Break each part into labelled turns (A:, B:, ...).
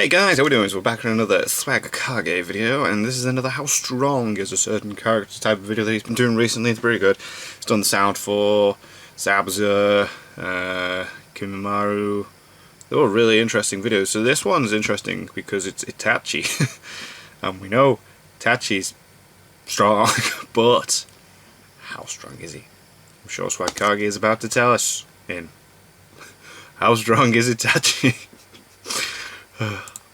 A: Hey guys, how we doing? So we're back in another Swag Kage video, and this is another How Strong is a Certain Character type of video that he's been doing recently. It's pretty good. He's done the sound for Zabuza, Kimimaro. They're all really interesting videos. So this one's interesting because it's Itachi. And we know Itachi's strong, but how strong is he? I'm sure Swag Kage is about to tell us in How Strong is Itachi?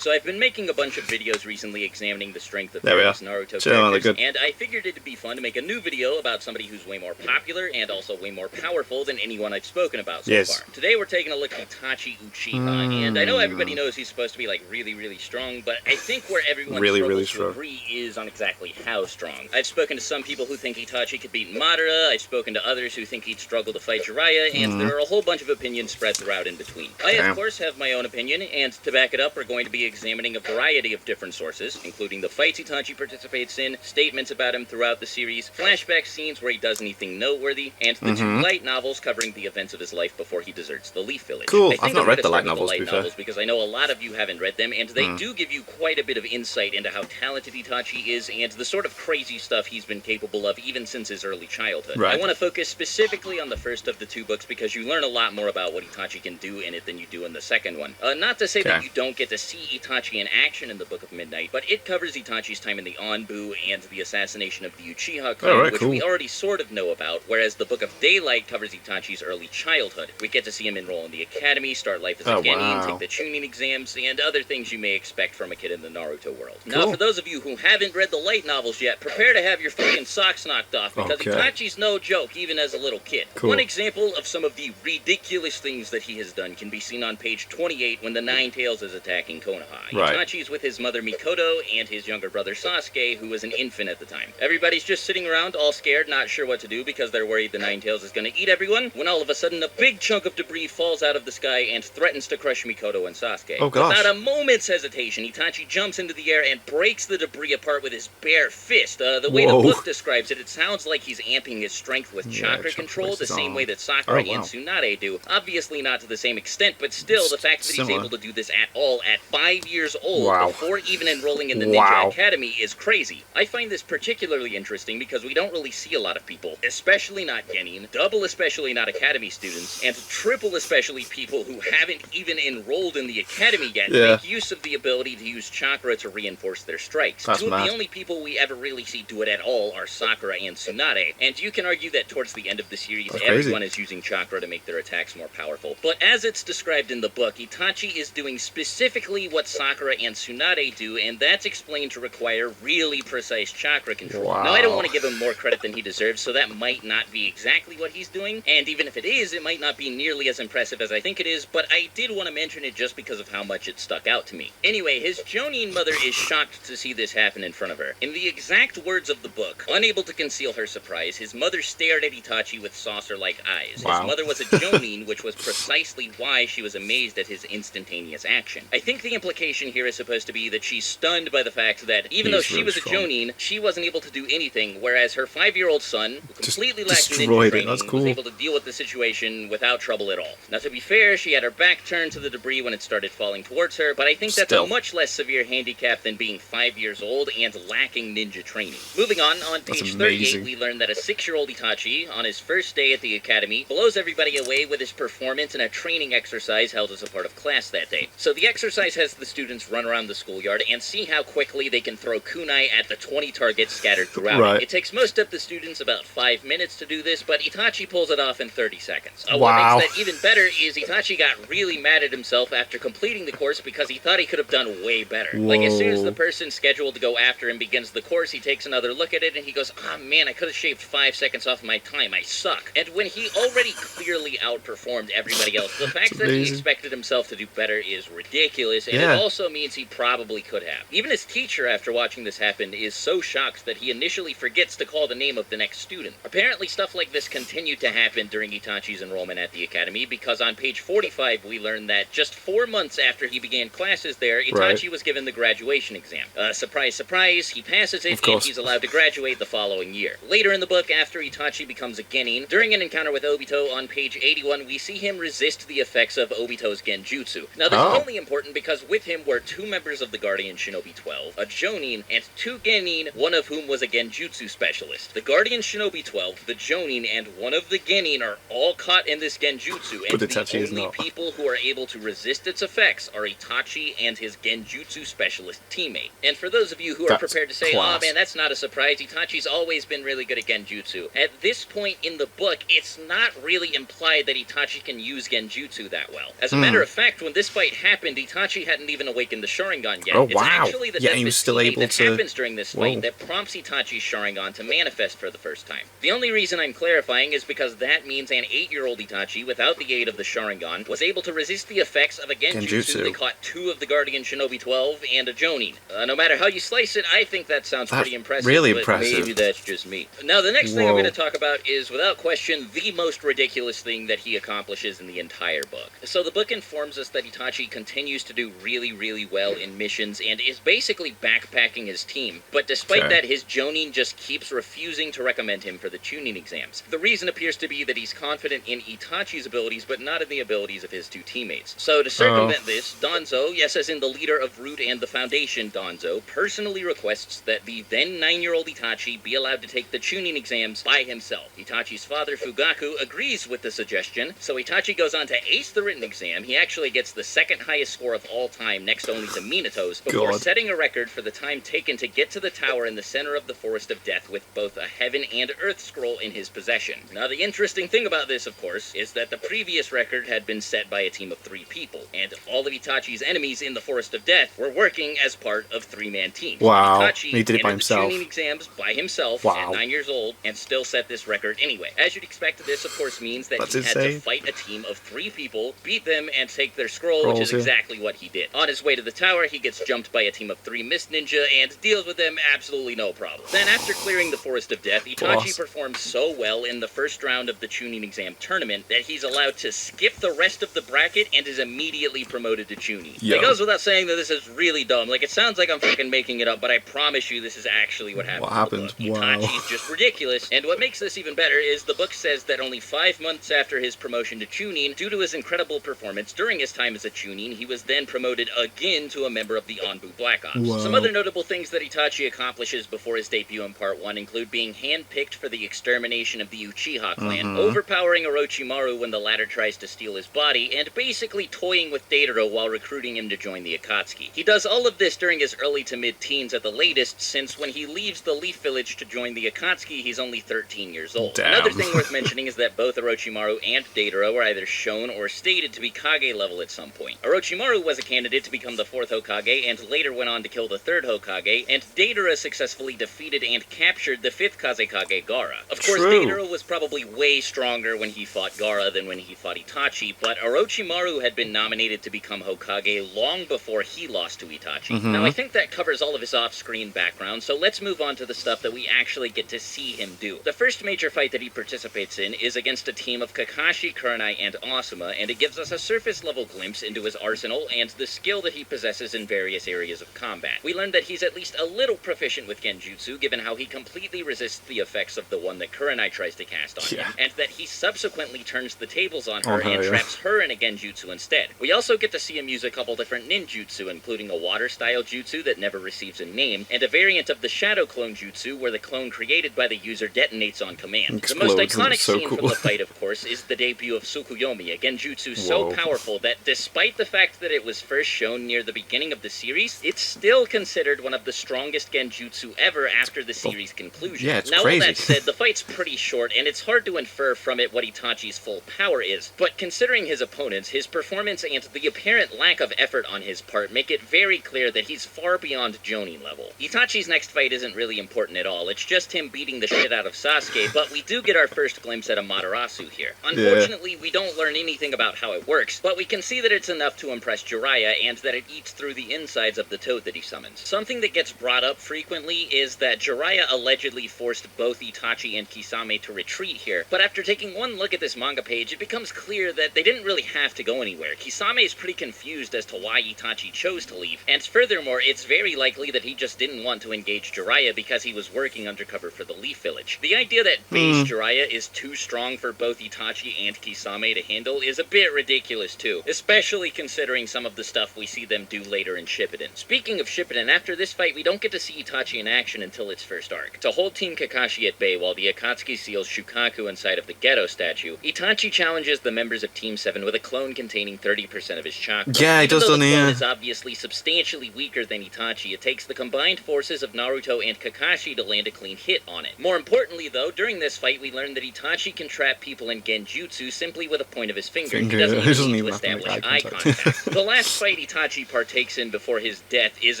B: So I've been making a bunch of videos recently examining the strength of
A: various
B: Naruto characters, and I figured it'd be fun to make a new video about somebody who's way more popular and also way more powerful than anyone I've spoken about so far. Today we're taking a look at Itachi Uchiha, and I know everybody knows he's supposed to be like really strong, but I think where everyone struggles to agree is on exactly how strong. I've spoken to some people who think Itachi could beat Madara, I've spoken to others who think he'd struggle to fight Jiraiya, and there are a whole bunch of opinions spread throughout in between. I of course have my own opinion, and to back it up we're going to be examining a variety of different sources, including the fights Itachi participates in, statements about him throughout the series, flashback scenes where he does anything noteworthy, and the two light novels covering the events of his life before he deserts the Leaf Village.
A: Cool. I've not read the light novels,
B: because I know a lot of you haven't read them, and they do give you quite a bit of insight into how talented Itachi is and the sort of crazy stuff he's been capable of even since his early childhood. I want to focus specifically on the first of the two books because you learn a lot more about what Itachi can do in it than you do in the second one. Not to say that you don't get to see Itachi in action in the Book of Midnight, but it covers Itachi's time in the ANBU and the assassination of the Uchiha clan, which we already sort of know about, whereas the Book of Daylight covers Itachi's early childhood. We get to see him enroll in the academy, start life as a Genin, take the Chunin exams, and other things you may expect from a kid in the Naruto world. Now, for those of you who haven't read the light novels yet, prepare to have your freaking socks knocked off, because Itachi's no joke, even as a little kid. One example of some of the ridiculous things that he has done can be seen on page 28 when the Nine Tails is attacking Konoha. Itachi's with his mother Mikoto and his younger brother Sasuke, who was an infant at the time. Everybody's just sitting around all scared, not sure what to do because they're worried the Nine Tails is going to eat everyone, when all of a sudden a big chunk of debris falls out of the sky and threatens to crush Mikoto and Sasuke. Without a moment's hesitation, Itachi jumps into the air and breaks the debris apart with his bare fist. The way the book describes it, it sounds like he's amping his strength with chakra control, the same way that Sakura and Tsunade do. Obviously not to the same extent, but still, the fact that he's able to do this at all at 5 years old, before even enrolling in the Ninja Academy, is crazy. I find this particularly interesting because we don't really see a lot of people, especially not Genin, double especially not Academy students, and triple especially people who haven't even enrolled in the Academy yet, make use of the ability to use chakra to reinforce their strikes. Two of the only people we ever really see do it at all are Sakura and Tsunade, and you can argue that towards the end of the series, everyone is using chakra to make their attacks more powerful. But as it's described in the book, Itachi is doing specifically what Sakura and Tsunade do, and that's explained to require really precise chakra control. Now, I don't want to give him more credit than he deserves, so that might not be exactly what he's doing, and even if it is, it might not be nearly as impressive as I think it is, but I did want to mention it just because of how much it stuck out to me. Anyway, his Jonin mother is shocked to see this happen in front of her. In the exact words of the book, unable to conceal her surprise, his mother stared at Itachi with saucer-like eyes. His mother was a Jonin, which was precisely why she was amazed at his instantaneous action. I think the implication here is supposed to be that she's stunned by the fact that even though she was a Jonin, she wasn't able to do anything, whereas her 5-year-old son, who completely lacked ninja training, was able to deal with the situation without trouble at all. Now, to be fair, she had her back turned to the debris when it started falling towards her, but I think that's a much less severe handicap than being 5 years old and lacking ninja training. Moving on page 38, we learn that a 6-year-old Itachi, on his first day at the academy, blows everybody away with his performance in a training exercise held as a part of class that day. So the exercise has the students run around the schoolyard and see how quickly they can throw kunai at the 20 targets scattered throughout it. It takes most of the students about 5 minutes to do this, but Itachi pulls it off in 30 seconds. What makes that even better is Itachi got really mad at himself after completing the course because he thought he could have done way better. Like, as soon as the person scheduled to go after him begins the course, he takes another look at it and he goes, "Ah, man, I could have shaved 5 seconds off my time. I suck." And when he already clearly outperformed everybody else, the fact that he expected himself to do better is ridiculous, and it also means he probably could have. Even his teacher, after watching this happen, is so shocked that he initially forgets to call the name of the next student. Apparently, stuff like this continued to happen during Itachi's enrollment at the academy, because on page 45 we learn that just 4 months after he began classes there, Itachi was given the graduation exam. Surprise, surprise, he passes it, and he's allowed to graduate the following year. Later in the book, after Itachi becomes a Genin, during an encounter with Obito on page 81, we see him resist the effects of Obito's Genjutsu. Now, this is only important because with With him were 2 members of the Guardian Shinobi 12, a Jonin, and 2 Genin, one of whom was a Genjutsu specialist. The Guardian Shinobi 12, the Jonin, and one of the Genin are all caught in this Genjutsu, and the only people who are able to resist its effects are Itachi and his Genjutsu specialist teammate. And for those of you who are prepared to say, oh man, that's not a surprise, Itachi's always been really good at Genjutsu. At this point in the book, it's not really implied that Itachi can use Genjutsu that well. As a matter of fact, when this fight happened, Itachi hadn't even awakened the Sharingan yet.
A: Oh,
B: it's actually the
A: he was still able
B: that happens during this fight that prompts Itachi's Sharingan to manifest for the first time. The only reason I'm clarifying is because that means an 8-year-old Itachi, without the aid of the Sharingan, was able to resist the effects of a Genjutsu that caught 2 of the Guardian Shinobi 12 and a Jonin. No matter how you slice it, I think that sounds pretty impressive.
A: Really
B: but
A: impressive.
B: Maybe that's just me. Now, the next thing I'm going to talk about is, without question, the most ridiculous thing that he accomplishes in the entire book. So the book informs us that Itachi continues to do really, really well in missions and is basically backpacking his team. But despite that, his Jonin just keeps refusing to recommend him for the tuning exams. The reason appears to be that he's confident in Itachi's abilities, but not in the abilities of his 2 teammates. So to circumvent this, Danzo, yes, as in the leader of Root and the Foundation, Danzo, personally requests that the then 9-year-old Itachi be allowed to take the tuning exams by himself. Itachi's father, Fugaku, agrees with the suggestion, so Itachi goes on to ace the written exam. He actually gets the 2nd highest score of all time, next only to Minato's, before setting a record for the time taken to get to the tower in the center of the Forest of Death with both a Heaven and Earth scroll in his possession. Now, the interesting thing about this, of course, is that the previous record had been set by a team of 3 people, and all of Itachi's enemies in the Forest of Death were working as part of 3-man teams.
A: Wow,
B: Itachi
A: he did it by himself.
B: The tuning exams by himself at 9 years old, and still set this record anyway. As you'd expect, this of course means that he had to fight a team of 3 people, beat them, and take their scroll, which is exactly what he did. On his way to the tower, he gets jumped by a team of 3 Mist Ninja, and deals with them absolutely no problem. Then, after clearing the Forest of Death, Itachi performs so well in the first round of the tuning exam tournament that he's allowed to skip the rest of the bracket and is immediately promoted to Chunin. It goes without saying that this is really dumb. Like, it sounds like I'm fucking making it up, but I promise you this is actually what happened. Itachi's just ridiculous, and what makes this even better is the book says that only 5 months after his promotion to Chunin, due to his incredible performance during his time as a Chunin, he was then promoted again to a member of the ANBU Black Ops. Some other notable things that Itachi accomplishes before his debut in Part 1 include being handpicked for the extermination of the Uchiha clan, overpowering Orochimaru when the latter tries to steal his body, and basically toying with Deidara while recruiting him to join the Akatsuki. He does all of this during his early to mid-teens at the latest, since when he leaves the Leaf Village to join the Akatsuki, he's only 13 years old. Another thing worth mentioning is that both Orochimaru and Deidara were either shown or stated to be Kage level at some point. Orochimaru was a candidate to become the 4th Hokage, and later went on to kill the 3rd Hokage, and Deidara successfully defeated and captured the 5th Kazekage Gaara. Of course, Deidara was probably way stronger when he fought Gaara than when he fought Itachi, but Orochimaru had been nominated to become Hokage long before he lost to Itachi. Now, I think that covers all of his off-screen background, so let's move on to the stuff that we actually get to see him do. The first major fight that he participates in is against a team of Kakashi, Kurenai, and Asuma, and it gives us a surface-level glimpse into his arsenal and the skill that he possesses in various areas of combat. We learn that he's at least a little proficient with Genjutsu, given how he completely resists the effects of the one that Kurenai tries to cast on him, and that he subsequently turns the tables on her and traps her in a Genjutsu instead. We also get to see him use a couple different ninjutsu, including a water-style jutsu that never receives a name, and a variant of the Shadow Clone Jutsu where the clone created by the user detonates on command. The most iconic scene from the fight, of course, is the debut of Tsukuyomi, a Genjutsu so powerful that despite the fact that it was first shown near the beginning of the series, it's still considered one of the strongest Genjutsu ever after the series conclusion. Now, all that said, the fight's pretty short, and it's hard to infer from it what Itachi's full power is, but considering his opponents, his performance and the apparent lack of effort on his part make it very clear that he's far beyond Jonin level. Itachi's next fight isn't really important at all, it's just him beating the shit out of Sasuke, but we do get our first glimpse at Amaterasu here. Unfortunately, we don't learn anything about how it works, but we can see that it's enough to impress Jiraiya, and that it eats through the insides of the toad that he summons. Something that gets brought up frequently is that Jiraiya allegedly forced both Itachi and Kisame to retreat here, but after taking one look at this manga page, it becomes clear that they didn't really have to go anywhere. Kisame is pretty confused as to why Itachi chose to leave, and furthermore, it's very likely that he just didn't want to engage Jiraiya because he was working undercover for the Leaf Village. The idea that base Jiraiya is too strong for both Itachi and Kisame to handle is a bit ridiculous too, especially considering some of the stuff stuff we see them do later in Shippuden. Speaking of Shippuden, after this fight, we don't get to see Itachi in action until its first arc. To hold Team Kakashi at bay while the Akatsuki seals Shukaku inside of the Ghetto statue, Itachi challenges the members of Team 7 with a clone containing 30% of his chakra.
A: Yeah, he does,
B: doesn't
A: he?
B: The clone is obviously substantially weaker than Itachi. It takes the combined forces of Naruto and Kakashi to land a clean hit on it. More importantly, though, during this fight, we learn that Itachi can trap people in Genjutsu simply with a point of his finger. He doesn't even need to establish eye contact. The last fight Itachi partakes in before his death is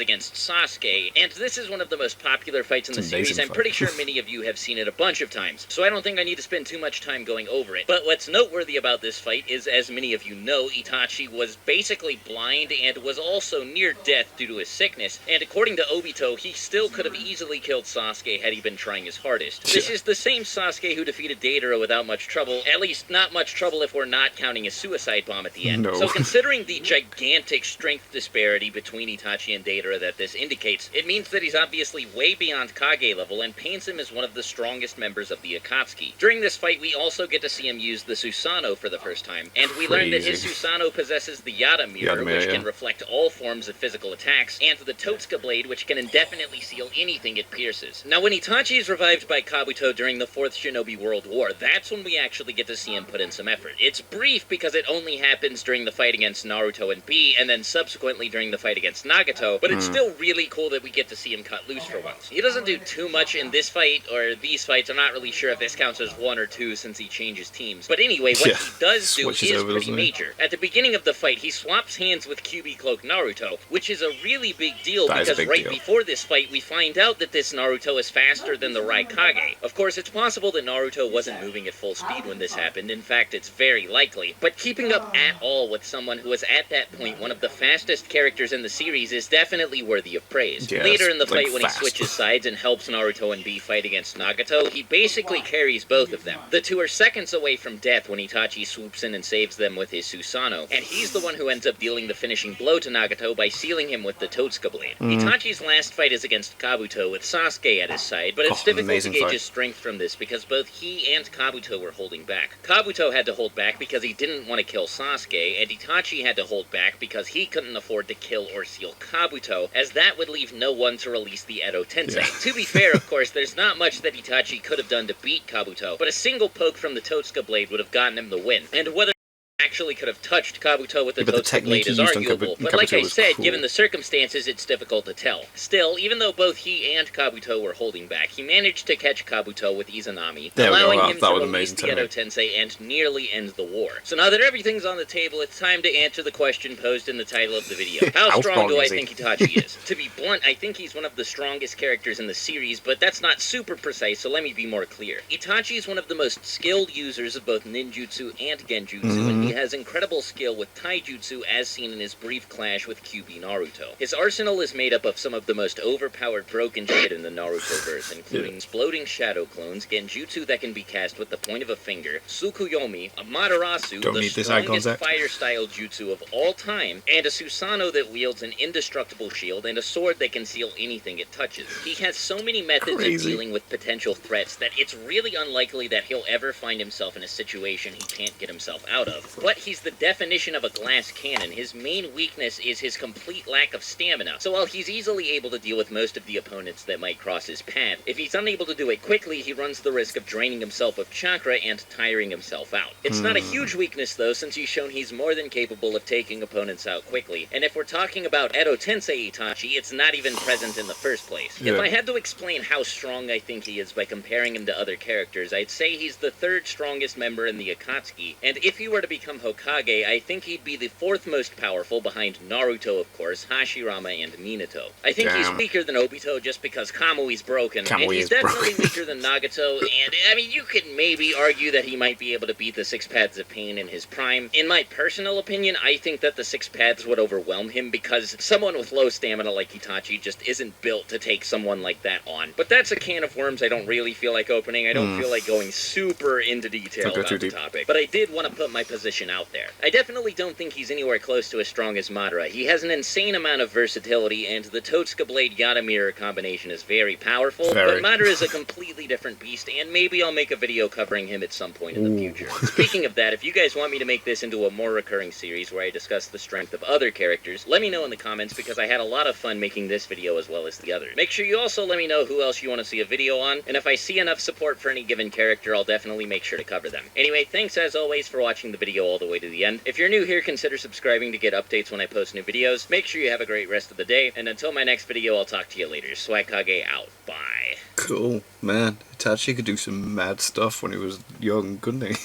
B: against Sasuke, and this is one of the most popular fights in the series. I'm pretty sure many of you have seen it a bunch of times, so I don't think I need to spend too much time going over it. But what's noteworthy about this fight is, as many of you know, Itachi was basically blind and was also near death due to his sickness, and according to Obito, he still could have easily killed Sasuke had he been trying his hardest. This is the same Sasuke who defeated Deidara without much trouble, at least not much trouble if we're not counting a suicide bomb at the end.
A: No.
B: So considering the gigantic strength disparity between Itachi and Deidara that this indicates, it means that he's obviously way beyond Kage level and paints him as one of the strongest members of the Akatsuki. During this fight, we also get to see him use the Susanoo for the first time, and we learn that his Susanoo possesses the Yada Mirror, which can reflect all forms of physical attacks, and the Totsuka Blade, which can indefinitely seal anything it pierces. Now, when Itachi is revived by Kabuto during the 4th Shinobi World War, that's when we actually get to see him put in some effort. It's brief because it only happens during the fight against Naruto and Bee, and then subsequently during the fight against Nagato, but it's still really cool that we get to see him cut loose for once. He doesn't do too much in this fight, or these fights. I'm not really sure if this counts as 1 or 2 since he changes teams. But anyway, what he does do is pretty major. At the beginning of the fight, he swaps hands with QB Cloak Naruto, which is a really big deal because right before this fight, we find out that this Naruto is faster than the Raikage. Of course, it's possible that Naruto wasn't moving at full speed when this happened. In fact, it's very likely. But keeping up at all with someone who was at that point one of the fastest characters in the series is definitely worthy of praise.
A: Yeah,
B: later in the fight, when he switches sides and helps Naruto and Bee fight against Nagato, he basically carries both of them. The two are seconds away from death when Itachi swoops in and saves them with his Susanoo, and he's the one who ends up dealing the finishing blow to Nagato by sealing him with the Totsuka Blade. Itachi's last fight is against Kabuto with Sasuke at his side, but it's difficult to gauge his strength from this because both he and Kabuto were holding back. Kabuto had to hold back because he didn't want to kill Sasuke, and Itachi had to hold back because he couldn't afford to kill or seal Kabuto, as that would leave no one to release the Edo Tensei. Yeah. To be fair, of course, there's not much that Itachi could have done to beat Kabuto, but a single poke from the Totsuka Blade would have gotten him the win, and whether actually could have touched Kabuto with the Totsuka Blade is arguable, but like I said, given the circumstances, it's difficult to tell. Still, even though both he and Kabuto were holding back, he managed to catch Kabuto with Izanami, allowing him to release the Edo Tensei and nearly end the war. So now that everything's on the table, it's time to answer the question posed in the title of the video. How strong do I think Itachi is? To be blunt, I think he's one of the strongest characters in the series, but that's not super precise, so let me be more clear. Itachi is one of the most skilled users of both ninjutsu and genjutsu, and he has incredible skill with taijutsu as seen in his brief clash with QB Naruto. His arsenal is made up of some of the most overpowered broken shit in the Naruto-verse, including exploding shadow clones, genjutsu that can be cast with the point of a finger, Tsukuyomi, a Materasu, the strongest fire-style jutsu of all time, and a Susanoo that wields an indestructible shield and a sword that can seal anything it touches. He has so many methods of dealing with potential threats that it's really unlikely that he'll ever find himself in a situation he can't get himself out of. But he's the definition of a glass cannon. His main weakness is his complete lack of stamina. So while he's easily able to deal with most of the opponents that might cross his path, if he's unable to do it quickly, he runs the risk of draining himself of chakra and tiring himself out. It's not a huge weakness though, since he's shown he's more than capable of taking opponents out quickly. And if we're talking about Edo Tensei Itachi, it's not even present in the first place. If I had to explain how strong I think he is by comparing him to other characters, I'd say he's the 3rd strongest member in the Akatsuki, and if he were to become Hokage, I think he'd be the 4th most powerful behind Naruto, of course, Hashirama, and Minato. I think he's weaker than Obito just because Kamui's broken, and he's definitely weaker than Nagato, and I mean, you could maybe argue that he might be able to beat the 6 Paths of Pain in his prime. In my personal opinion, I think that the 6 Paths would overwhelm him because someone with low stamina like Itachi just isn't built to take someone like that on. But that's a can of worms I don't really feel like opening. I don't feel like going super into detail about the topic. But I did want to put my position champion out there. I definitely don't think he's anywhere close to as strong as Madara. He has an insane amount of versatility, and the Totsuka Blade Yata Mirror combination is very powerful, but Madara is a completely different beast, and maybe I'll make a video covering him at some point in the future. Speaking of that, if you guys want me to make this into a more recurring series where I discuss the strength of other characters, let me know in the comments, because I had a lot of fun making this video as well as the others. Make sure you also let me know who else you want to see a video on, and if I see enough support for any given character, I'll definitely make sure to cover them. Anyway, thanks as always for watching the video all the way to the end. If you're new here, consider subscribing to get updates when I post new videos. Make sure you have a great rest of the day, and until my next video, I'll talk to you later. Swagkage out. Bye.
A: Cool. Man, Itachi could do some mad stuff when he was young, couldn't he?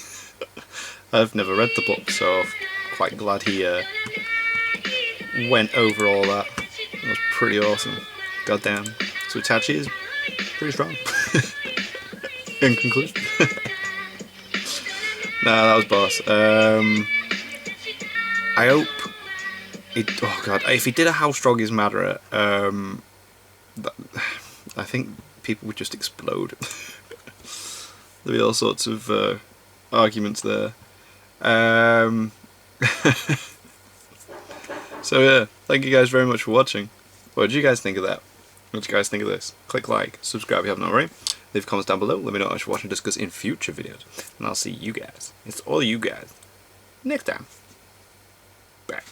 A: I've never read the book, so I'm quite glad he went over all that. That was pretty awesome. Goddamn. So Itachi is pretty strong. In conclusion. Nah, that was boss. I hope it. Oh god, if he did a How Strong Is Madara, I think people would just explode. There'd be all sorts of arguments there. So yeah, thank you guys very much for watching. What did you guys think of that? What did you guys think of this? Click like, subscribe if you haven't already. Leave comments down below, let me know what you want to discuss in future videos. And I'll see you guys, it's all you guys, next time. Bye.